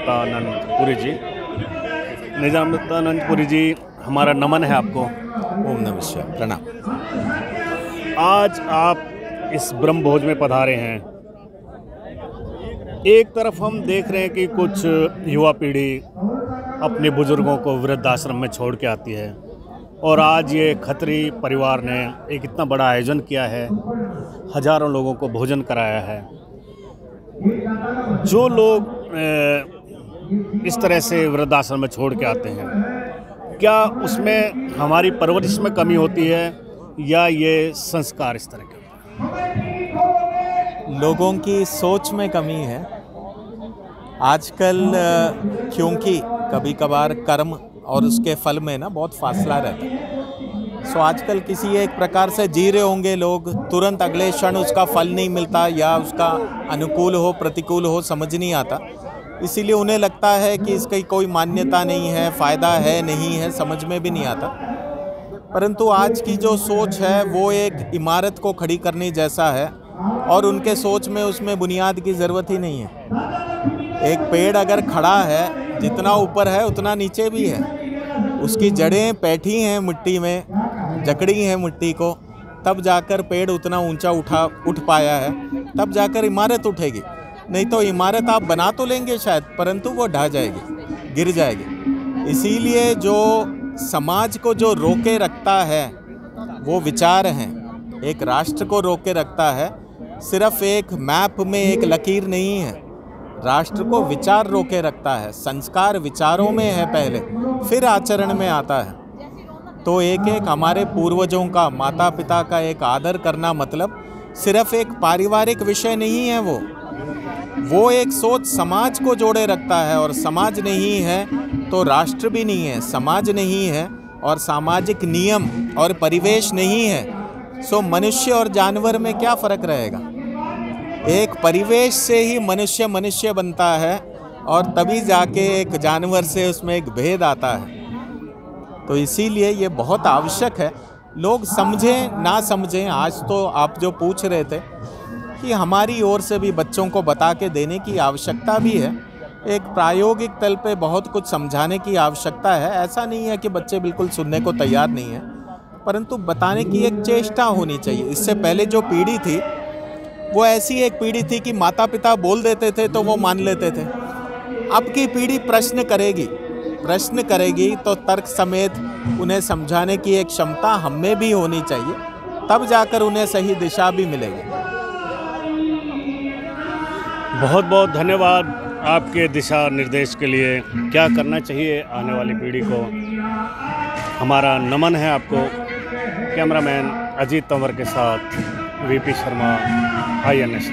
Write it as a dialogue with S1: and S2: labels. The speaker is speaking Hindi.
S1: निजामतानंदपुरी जी। निजामतानंदपुरी जी, हमारा नमन है आपको।
S2: ओम नमः शिवाय, प्रणाम।
S1: आज आप इस ब्रह्म भोज में पधारे हैं। एक तरफ हम देख रहे हैं कि कुछ युवा पीढ़ी अपने बुजुर्गों को वृद्धाश्रम में छोड़ के आती है, और आज ये खत्री परिवार ने एक इतना बड़ा आयोजन किया है, हजारों लोगों को भोजन कराया है। जो लोग इस तरह से वृद्धाश्रम में छोड़ के आते हैं, क्या उसमें हमारी परवरिश में कमी होती है या ये संस्कार इस तरह के?
S2: लोगों की सोच में कमी है आजकल, क्योंकि कभी कभार कर्म और उसके फल में ना बहुत फासला रहता है। सो आजकल किसी एक प्रकार से जी रहे होंगे लोग, तुरंत अगले क्षण उसका फल नहीं मिलता या उसका अनुकूल हो प्रतिकूल हो समझ नहीं आता, इसीलिए उन्हें लगता है कि इसकी कोई मान्यता नहीं है, फ़ायदा है नहीं है, समझ में भी नहीं आता। परंतु आज की जो सोच है वो एक इमारत को खड़ी करने जैसा है, और उनके सोच में उसमें बुनियाद की ज़रूरत ही नहीं है। एक पेड़ अगर खड़ा है, जितना ऊपर है उतना नीचे भी है, उसकी जड़ें बैठी हैं मिट्टी में, जकड़ी हैं मिट्टी को, तब जाकर पेड़ उतना ऊंचा उठ पाया है, तब जाकर इमारत उठेगी। नहीं तो इमारत आप बना तो लेंगे शायद, परंतु वो ढह जाएगी, गिर जाएगी। इसीलिए जो समाज को जो रोके रखता है वो विचार हैं। एक राष्ट्र को रोके रखता है सिर्फ एक मैप में एक लकीर नहीं है, राष्ट्र को विचार रोके रखता है। संस्कार विचारों में है पहले, फिर आचरण में आता है। तो एक एक हमारे पूर्वजों का, माता पिता का एक आदर करना मतलब सिर्फ एक पारिवारिक विषय नहीं है, वो एक सोच समाज को जोड़े रखता है, और समाज नहीं है तो राष्ट्र भी नहीं है, समाज नहीं है और सामाजिक नियम और परिवेश नहीं है। सो मनुष्य और जानवर में क्या फ़र्क रहेगा? एक परिवेश से ही मनुष्य मनुष्य बनता है, और तभी जाके एक जानवर से उसमें एक भेद आता है। तो इसीलिए ये बहुत आवश्यक है, लोग समझें ना समझें। आज तो आप जो पूछ रहे थे कि हमारी ओर से भी बच्चों को बता के देने की आवश्यकता भी है, एक प्रायोगिक तल पे बहुत कुछ समझाने की आवश्यकता है। ऐसा नहीं है कि बच्चे बिल्कुल सुनने को तैयार नहीं हैं, परंतु बताने की एक चेष्टा होनी चाहिए। इससे पहले जो पीढ़ी थी वो ऐसी एक पीढ़ी थी कि माता पिता बोल देते थे तो वो मान लेते थे। अब की पीढ़ी प्रश्न करेगी तो तर्क समेत उन्हें समझाने की एक क्षमता हमें भी होनी चाहिए, तब जाकर उन्हें सही दिशा भी मिलेगी।
S1: बहुत बहुत धन्यवाद आपके दिशा निर्देश के लिए। क्या करना चाहिए आने वाली पीढ़ी को, हमारा नमन है आपको। कैमरामैन अजीत तंवर के साथ वीपी शर्मा, INS।